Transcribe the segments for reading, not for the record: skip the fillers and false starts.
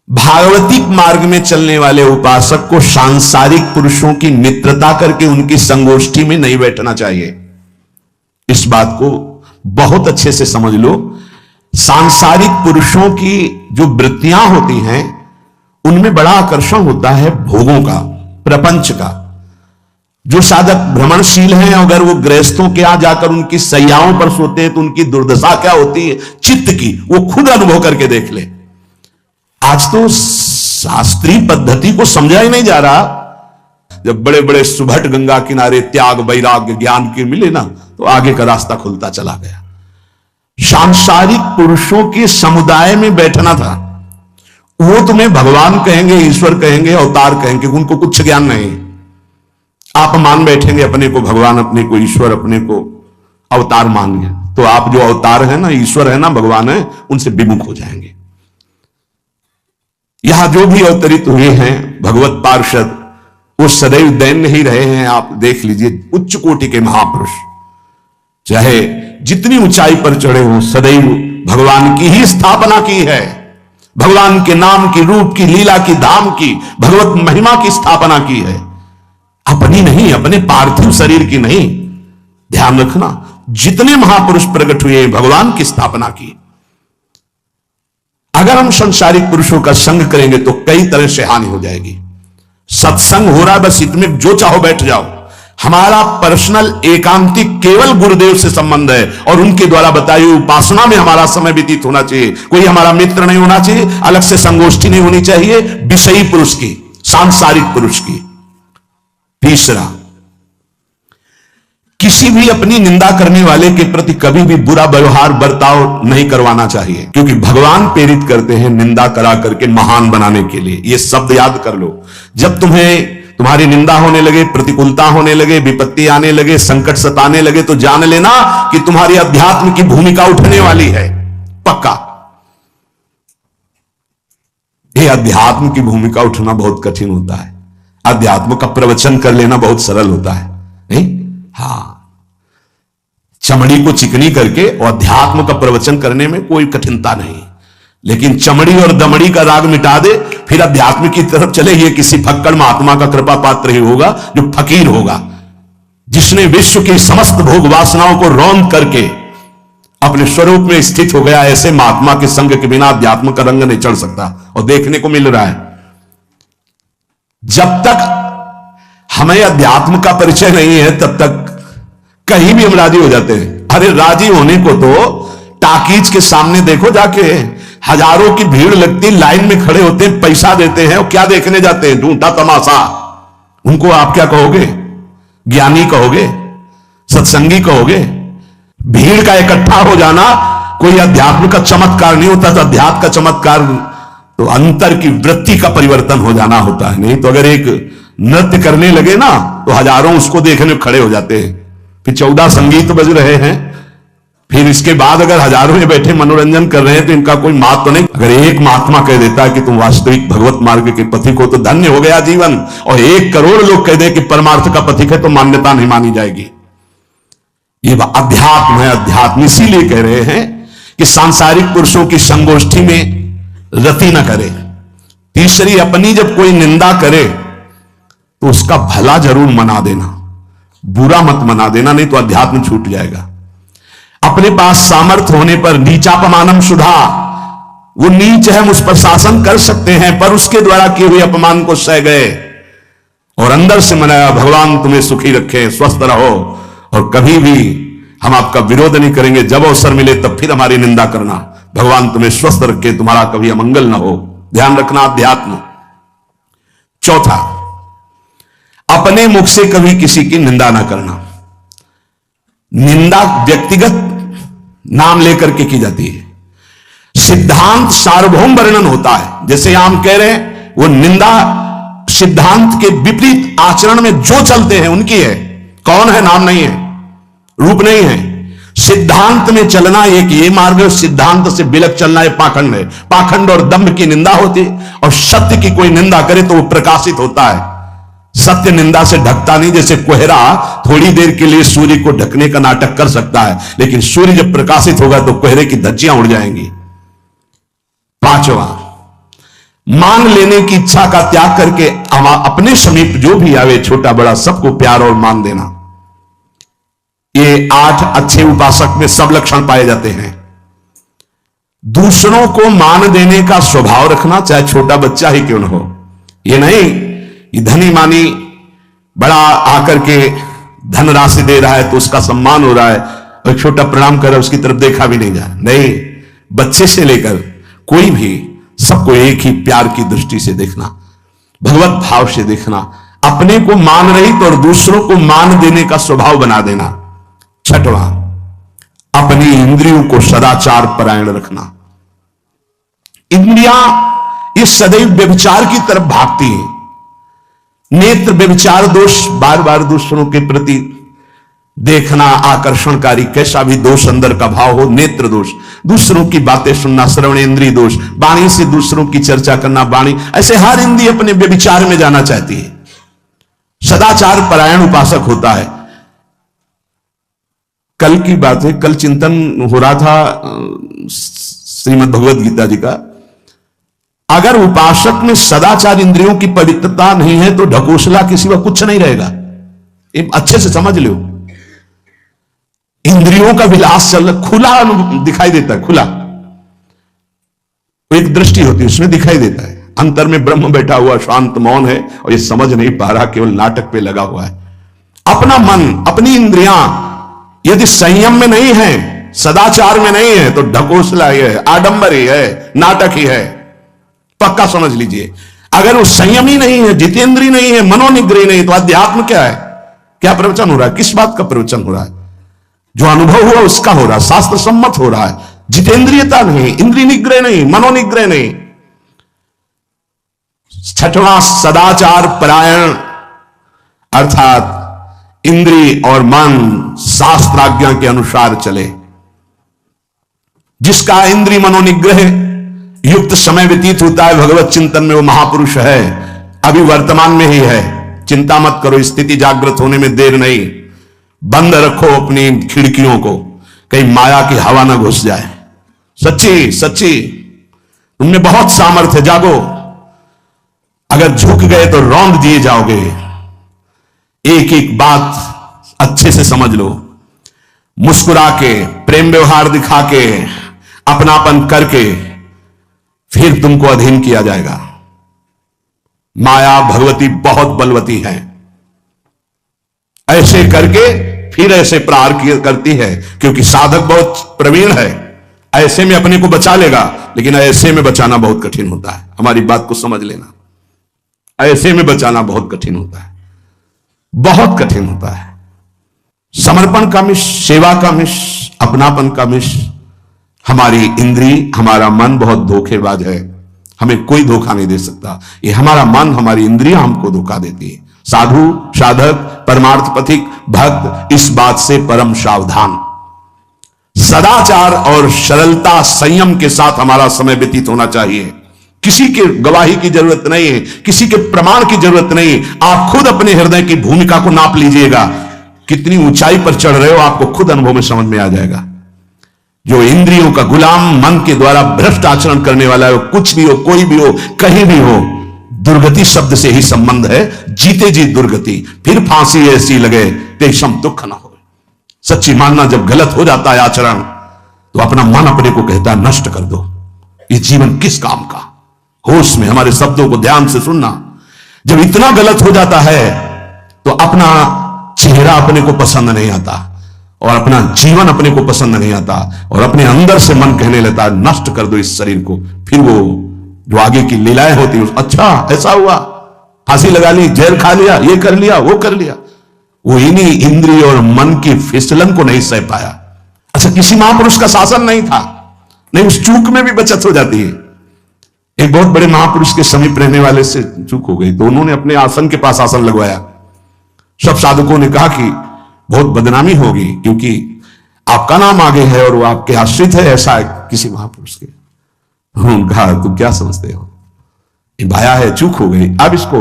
भागवतिक मार्ग में चलने वाले उपासक को सांसारिक पुरुषों की मित्रता करके उनकी संगोष्ठी में नहीं बैठना चाहिए। इस बात को बहुत अच्छे से समझ लो। सांसारिक पुरुषों की जो वृत्तियां होती हैं उनमें बड़ा आकर्षण होता है भोगों का, प्रपंच का। जो साधक भ्रमणशील हैं, अगर वो गृहस्थों के यहां जाकर उनकी सैयाओं पर सोते हैं तो उनकी दुर्दशा क्या होती है चित्त की, वो खुद अनुभव करके देख ले। आज तो शास्त्रीय पद्धति को समझा ही नहीं जा रहा। जब बड़े बड़े सुभट गंगा किनारे त्याग वैराग्य ज्ञान के मिले ना, तो आगे का रास्ता खुलता चला गया। सांसारिक पुरुषों के समुदाय में बैठना था। वो तुम्हें भगवान कहेंगे, ईश्वर कहेंगे, अवतार कहेंगे, उनको कुछ ज्ञान नहीं। आप मान बैठेंगे अपने को भगवान, अपने को ईश्वर, अपने को अवतार मानेंगे, तो आप जो अवतार है ना, ईश्वर है ना, भगवान है, उनसे विमुख हो जाएंगे। यहां जो भी अवतरित हुए हैं भगवत पार्षद, वो सदैव दैन्य ही रहे हैं। आप देख लीजिए, उच्च कोटि के महापुरुष चाहे जितनी ऊंचाई पर चढ़े हो, सदैव भगवान की ही स्थापना की है। भगवान के नाम की, रूप की, लीला की, धाम की, भगवत महिमा की स्थापना की है, अपनी नहीं, अपने पार्थिव शरीर की नहीं। ध्यान रखना, जितने महापुरुष प्रकट हुए भगवान की स्थापना की। अगर हम संसारिक पुरुषों का संग करेंगे तो कई तरह से हानि हो जाएगी। सत्संग हो रहा है, बस इसमें जो चाहो बैठ जाओ। हमारा पर्सनल एकांतिक केवल गुरुदेव से संबंध है और उनके द्वारा बताई हुई उपासना में हमारा समय व्यतीत होना चाहिए। कोई हमारा मित्र नहीं होना चाहिए, अलग से संगोष्ठी नहीं होनी चाहिए विषयी पुरुष की, सांसारिक पुरुष की। तीसरा, किसी भी अपनी निंदा करने वाले के प्रति कभी भी बुरा व्यवहार बर्ताव नहीं करवाना चाहिए, क्योंकि भगवान प्रेरित करते हैं निंदा करा करके महान बनाने के लिए। यह शब्द याद कर लो। जब तुम्हारी निंदा होने लगे, प्रतिकूलता होने लगे, विपत्ति आने लगे, संकट सताने लगे, तो जान लेना कि तुम्हारी अध्यात्म की भूमिका उठने वाली है। पक्का। यह अध्यात्म की भूमिका उठना बहुत कठिन होता है। अध्यात्म का प्रवचन कर लेना बहुत सरल होता है, नहीं? हाँ, चमड़ी को चिकनी करके और अध्यात्म का प्रवचन करने में कोई कठिनता नहीं, लेकिन चमड़ी और दमड़ी का राग मिटा दे, फिर अध्यात्म की तरफ चले। ये किसी फक्कड़ महात्मा का कृपा पात्र ही होगा जो फकीर होगा, जिसने विश्व की समस्त भोग वासनाओं को रौंद करके अपने स्वरूप में स्थित हो गया। ऐसे महात्मा के संग के बिना अध्यात्म का रंग नहीं चढ़ सकता, और देखने को मिल रहा है। जब तक हमें अध्यात्म का परिचय नहीं है तब तक कहीं भी हम राजी हो जाते हैं। अरे राजी होने को तो टाकीज के सामने देखो जाके, हजारों की भीड़ लगती, लाइन में खड़े होते हैं, पैसा देते हैं, और क्या देखने जाते हैं? झूठा तमाशा। उनको आप क्या कहोगे? ज्ञानी कहोगे? सत्संगी कहोगे? भीड़ का इकट्ठा हो जाना कोई अध्यात्म का चमत्कार नहीं होता। तो अध्यात्म का चमत्कार तो अंतर की वृत्ति का परिवर्तन हो जाना होता है। नहीं तो अगर एक नृत्य करने लगे ना तो हजारों उसको देखने खड़े हो जाते हैं। फिर 14 संगीत बज रहे हैं, फिर इसके बाद अगर हजारों में बैठे मनोरंजन कर रहे हैं तो इनका कोई महत्व तो नहीं। अगर एक महात्मा कह देता है कि तुम वास्तविक भगवत मार्ग के पथिक हो तो धन्य हो गया जीवन, और 1 करोड़ लोग कह दे कि परमार्थ का पथिक है तो मान्यता नहीं मानी जाएगी। ये अध्यात्म है। अध्यात्म इसीलिए कह रहे हैं कि सांसारिक पुरुषों की संगोष्ठी में रति न करे। तीसरी, अपनी जब कोई निंदा करे तो उसका भला जरूर मना देना, बुरा मत मना देना, नहीं तो अध्यात्म छूट जाएगा। अपने पास सामर्थ्य होने पर नीचापमानम सुधा, वो नीच है, उस पर शासन कर सकते हैं, पर उसके द्वारा किए हुए अपमान को सह गए और अंदर से मनाया, भगवान तुम्हें सुखी रखे, स्वस्थ रहो, और कभी भी हम आपका विरोध नहीं करेंगे। जब अवसर मिले तब फिर हमारी निंदा करना, भगवान तुम्हें स्वस्थ रखे, तुम्हारा कभी अमंगल ना हो। ध्यान रखना, अध्यात्म। चौथा, अपने मुख से कभी किसी की निंदा ना करना। निंदा व्यक्तिगत नाम लेकर के की जाती है, सिद्धांत सार्वभौम वर्णन होता है। जैसे हम कह रहे हैं, वो निंदा सिद्धांत के विपरीत आचरण में जो चलते हैं उनकी है। कौन है? नाम नहीं है, रूप नहीं है। सिद्धांत में चलना एक ये मार्ग है, सिद्धांत से बिलक चलना है पाखंड है। पाखंड और दंभ की निंदा होती है, और सत्य की कोई निंदा करे तो वो प्रकाशित होता है। सत्य निंदा से ढकता नहीं। जैसे कोहरा थोड़ी देर के लिए सूर्य को ढकने का नाटक कर सकता है, लेकिन सूर्य जब प्रकाशित होगा तो कोहरे की धज्जियां उड़ जाएंगी। पांचवा, मान लेने की इच्छा का त्याग करके अपने समीप जो भी आवे, छोटा बड़ा सबको प्यार और मान देना। ये 8 अच्छे उपासक में सब लक्षण पाए जाते हैं। दूसरों को मान देने का स्वभाव रखना, चाहे छोटा बच्चा ही क्यों न हो। ये नहीं ये धनी मानी बड़ा आकर के धनराशि दे रहा है तो उसका सम्मान हो रहा है, और छोटा प्रणाम कर रहा है उसकी तरफ देखा भी नहीं जा। नहीं, बच्चे से लेकर कोई भी सबको एक ही प्यार की दृष्टि से देखना, भगवत भाव से देखना, अपने को मान रहित और दूसरों को मान देने का स्वभाव बना देना। छठवां, अपनी इंद्रियों को सदाचार परायण रखना। इंद्रियां ये सदैव व्यभिचार की तरफ भागती हैं। नेत्र व्यभिचार दोष, बार बार दूसरों के प्रति देखना आकर्षणकारी, कैसा भी दोष अंदर का भाव हो, नेत्र दोष, दूसरों की बातें सुनना, श्रवण इंद्रिय दोष, वाणी से दूसरों की चर्चा करना, वाणी, ऐसे हर इंद्रिय अपने व्यभिचार में जाना चाहती है। सदाचार परायण उपासक होता है। कल की बात है, कल चिंतन हो रहा था श्रीमद् भगवद गीता जी का। अगर उपासक में सदाचार इंद्रियों की पवित्रता नहीं है तो ढकोसला के सिवा कुछ नहीं रहेगा। ये अच्छे से समझ लो। इंद्रियों का विलास चल खुला दिखाई देता है, खुला एक दृष्टि होती है उसमें दिखाई देता है। अंतर में ब्रह्म बैठा हुआ शांत मौन है और ये समझ नहीं पा रहा, केवल नाटक पे लगा हुआ है। अपना मन, अपनी इंद्रियां यदि संयम में नहीं है, सदाचार में नहीं है तो ढकोसला ही है, आडंबर ही है, नाटक ही है। पक्का समझ लीजिए। अगर वो संयम ही नहीं है, जितेंद्रिय नहीं है, मनोनिग्रह नहीं, तो अध्यात्म क्या है? क्या प्रवचन हो रहा है? किस बात का प्रवचन हो रहा है? जो अनुभव हुआ उसका हो रहा है, शास्त्र सम्मत हो रहा है। जितेंद्रियता नहीं, इंद्रिय निग्रह नहीं, मनोनिग्रह नहीं। छठवां, सदाचार परायण, अर्थात इंद्रिय और मन शास्त्राज्ञा के अनुसार चले। जिसका इंद्रिय मनोनिग्रह युक्त समय व्यतीत होता है भगवत चिंतन में, वो महापुरुष है, अभी वर्तमान में ही है। चिंता मत करो, स्थिति जागृत होने में देर नहीं। बंद रखो अपनी खिड़कियों को, कहीं माया की हवा ना घुस जाए। सच्ची सच्ची तुमने बहुत सामर्थ्य, जागो। अगर झुक गए तो रौंद दिए जाओगे। एक एक बात अच्छे से समझ लो। मुस्कुरा के, प्रेम व्यवहार दिखा के, अपनापन करके फिर तुमको अधीन किया जाएगा। माया भगवती बहुत बलवती है, ऐसे करके फिर ऐसे प्रहार करती है, क्योंकि साधक बहुत प्रवीण है। ऐसे में अपने को बचा लेगा, लेकिन ऐसे में बचाना बहुत कठिन होता है। हमारी बात को समझ लेना, ऐसे में बचाना बहुत कठिन होता है, बहुत कठिन होता है। समर्पण का मिश, सेवा का मिश, अपनापन का मिश। हमारी इंद्री, हमारा मन बहुत धोखेबाज है, हमें कोई धोखा नहीं दे सकता। ये हमारा मन, हमारी इंद्रियां हमको धोखा देती है। साधु, साधक, परमार्थ पथिक, भक्त इस बात से परम सावधान। सदाचार और सरलता, संयम के साथ हमारा समय व्यतीत होना चाहिए। किसी के गवाही की जरूरत नहीं है, किसी के प्रमाण की जरूरत नहीं। आप खुद अपने हृदय की भूमिका को नाप लीजिएगा, कितनी ऊंचाई पर चढ़ रहे हो आपको खुद अनुभव में समझ में आ जाएगा। जो इंद्रियों का गुलाम, मन के द्वारा भ्रष्ट आचरण करने वाला है, कुछ भी हो, कोई भी हो, कहीं भी हो, दुर्गति शब्द से ही संबंध है। जीते जी दुर्गति, फिर फांसी ऐसी लगे तेषम दुख न हो। सच्ची मानना, जब गलत हो जाता है आचरण तो अपना मन अपने को कहता है नष्ट कर दो, ये जीवन किस काम का। होश में हमारे शब्दों को ध्यान से सुनना। जब इतना गलत हो जाता है तो अपना चेहरा अपने को पसंद नहीं आता और अपना जीवन अपने को पसंद नहीं आता, और अपने अंदर से मन कहने लगता है नष्ट कर दो इस शरीर को। फिर वो जो आगे की लीलाएं होती है, अच्छा ऐसा हुआ, फांसी लगा ली, जहर खा लिया, ये कर लिया, वो कर लिया। वो इन्हीं इंद्रिय और मन की फिसलन को नहीं सह पाया। अच्छा, किसी महापुरुष का शासन नहीं था, नहीं, उस चूक में भी बचत हो जाती है। एक बहुत बड़े महापुरुष के समीप रहने वाले से चूक हो गई, तो उन्होंने अपने आसन के पास आसन लगवाया। सब साधकों ने कहा कि बहुत बदनामी होगी, क्योंकि आपका नाम आगे है और वो आपके आश्रित है, ऐसा है किसी महापुरुष के। उन्होंने कहा तुम क्या समझते हो, ये भाया है, चूक हो गई, अब इसको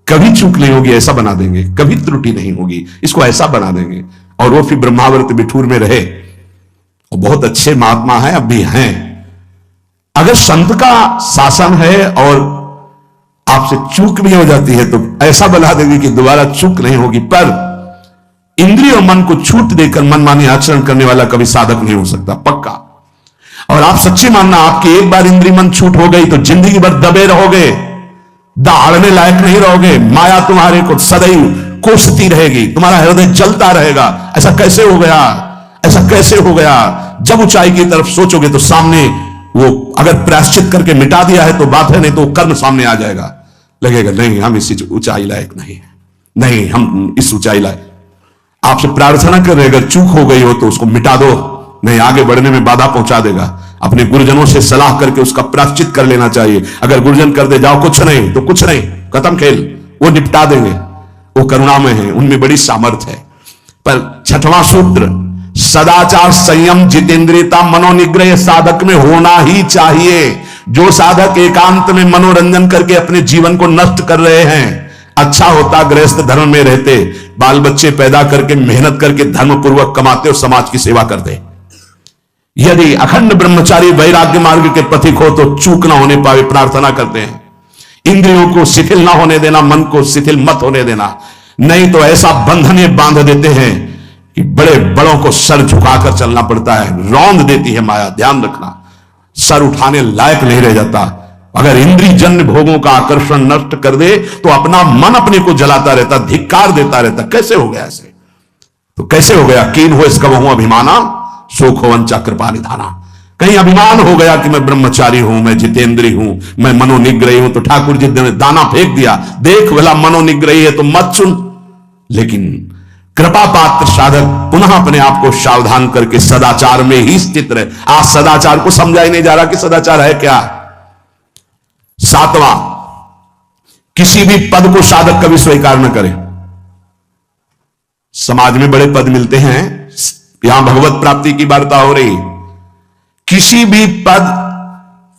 कभी चूक नहीं होगी, ऐसा बना देंगे, कभी त्रुटि नहीं होगी, इसको ऐसा बना देंगे। और वो फिर ब्रह्मावर्त बिठूर में रहे, और बहुत अच्छे महात्मा हैं, अब भी हैं। अगर संत का शासन है और आपसे चूक भी हो जाती है तो ऐसा बना देंगे कि दोबारा चूक नहीं होगी, पर इंद्रिय और मन को छूट देकर मनमानी आचरण करने वाला कभी साधक नहीं हो सकता, पक्का। और आप सच्ची मानना, आपकी एक बार इंद्रिय मन छूट हो गई तो जिंदगी भर दबे रहोगे, दहाड़ने लायक नहीं रहोगे। माया तुम्हारे को सदैव कोसती रहेगी, तुम्हारा हृदय जलता रहेगा। ऐसा कैसे हो गया, ऐसा कैसे हो गया। जब ऊंचाई की तरफ सोचोगे तो सामने वो अगर प्रायश्चित करके मिटा दिया है तो बात है, नहीं तो कर्म सामने आ जाएगा। लगेगा नहीं, हम इस ऊंचाई लायक नहीं, नहीं हम इस ऊंचाई लायक। आपसे प्रार्थना कर रहे, अगर चूक हो गई हो तो उसको मिटा दो, नहीं आगे बढ़ने में बाधा पहुंचा देगा। अपने गुरुजनों से सलाह करके उसका प्रायश्चित कर लेना चाहिए। अगर गुरुजन कर दे जाओ कुछ नहीं तो कुछ नहीं, खत्म खेल, वो निपटा देंगे, वो करुणामय है, उनमें बड़ी सामर्थ्य है। पर छठवां सूत्र, सदाचार संयम जितेंद्रियता मनोनिग्रह साधक में होना ही चाहिए। जो साधक एकांत में मनोरंजन करके अपने जीवन को नष्ट कर रहे हैं, अच्छा होता गृहस्थ धर्म में रहते, बाल बच्चे पैदा करके मेहनत करके धर्म पूर्वक कमाते और समाज की सेवा करते। यदि अखंड ब्रह्मचारी वैराग्य मार्ग के पथिक हो तो चूक ना होने पावे प्रार्थना करते हैं। इंद्रियों को शिथिल ना होने देना, मन को शिथिल मत होने देना, नहीं तो ऐसा बंधन ये बांध देते हैं कि बड़े बड़ों को सर झुकाकर चलना पड़ता है। रौंद देती है माया, ध्यान रखना, सर उठाने लायक नहीं रह जाता। अगर इंद्रिय जन्य भोगों का आकर्षण नष्ट कर दे तो अपना मन अपने को जलाता रहता, धिक्कार देता रहता। कैसे हो गया ऐसे, तो कैसे हो गया। कीन हो इसका बहु अभिमाना, शोक हो वंचा कृपा निधाना। कहीं अभिमान हो गया कि मैं ब्रह्मचारी हूं, मैं जितेंद्री हूं, मैं मनोनिग्रही हूं, तो ठाकुर जी ने दाना फेंक दिया, देख भला मनोनिग्रही है तो मत सुन। लेकिन कृपा पात्र साधक पुनः अपने आप को सावधान करके सदाचार में ही स्थित रहे। आज सदाचार को समझा ही नहीं जा रहा कि सदाचार है क्या। सातवां, किसी भी पद को साधक कभी स्वीकार न करे। समाज में बड़े पद मिलते हैं, यहां भगवत प्राप्ति की वार्ता हो रही। किसी भी पद,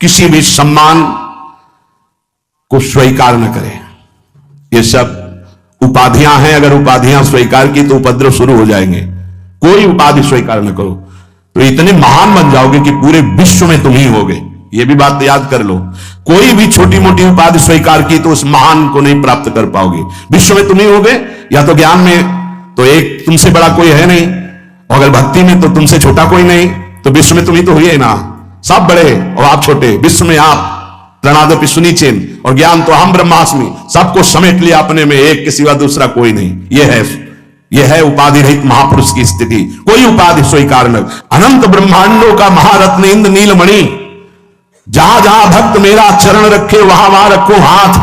किसी भी सम्मान को स्वीकार न करें। ये सब उपाधियां हैं, अगर उपाधियां स्वीकार की तो उपद्रव शुरू हो जाएंगे। कोई उपाधि स्वीकार न करो तो इतने महान बन जाओगे कि पूरे विश्व में तुम ही होगे। ये भी बात याद कर लो, कोई भी छोटी मोटी उपाधि स्वीकार की तो उस महान को नहीं प्राप्त कर पाओगे। विश्व में तुम ही होगे, या तो ज्ञान में तो एक तुमसे बड़ा कोई है नहीं, और अगर भक्ति में तो तुमसे छोटा कोई नहीं, तो विश्व में तुम ही तो हुई है ना। सब बड़े और आप छोटे, विश्व में आप प्रणादपि सुनीचेन, और ज्ञान तो हम ब्रह्मास्मि, सबको समेट लिया अपने में, एक के सिवा दूसरा कोई नहीं। यह है उपाधि रहित महापुरुष की स्थिति। कोई उपाधि स्वीकार न। अनंत ब्रह्मांडों का महारत्न इंद्र नीलमणि, जहां जहां भक्त मेरा चरण रखे वहां वहां रखो हाथ,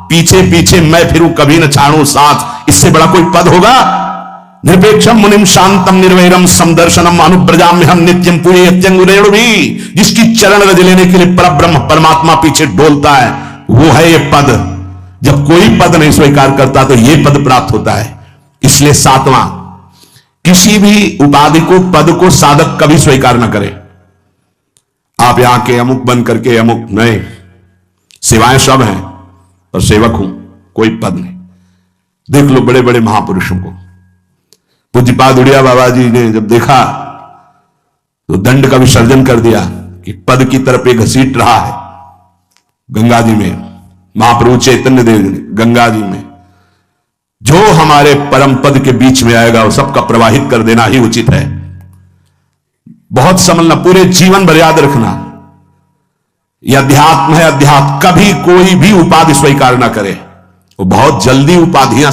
पीछे पीछे मैं फिरूं कभी न छाड़ू साथ। इससे बड़ा कोई पद होगा। निरपेक्षम मुनिम शांतम निर्वैरम समदर्शनम अनुब्रजाम्य हम नित्यम पूरे अत्यंगुरेणु भी। जिसकी चरण रज लेने के लिए परब्रह्म परमात्मा पीछे डोलता है, वो है ये पद। जब कोई पद नहीं स्वीकार करता तो ये पद प्राप्त होता है। इसलिए सातवां, किसी भी उपाधि को, पद को साधक कभी स्वीकार न करे। आप यहां के अमुक बन करके अमुक नहीं, सेवाएं सब हैं पर सेवक हूं, कोई पद नहीं। देख लो बड़े बड़े महापुरुषों को। पूज्यपाद उड़िया बाबा जी ने जब देखा तो दंड का विसर्जन कर दिया कि पद की तरफ एक घसीट रहा है। गंगा जी में महाप्रभु चैतन्य देव ने गंगा जी में जो हमारे परम पद के बीच में आएगा वो सबका प्रवाहित कर देना ही उचित है। बहुत समझना, पूरे जीवन भर याद रखना, यह अध्यात्म है। अध्यात्म कभी कोई भी उपाधि स्वीकार ना करे, वो बहुत जल्दी उपाधियां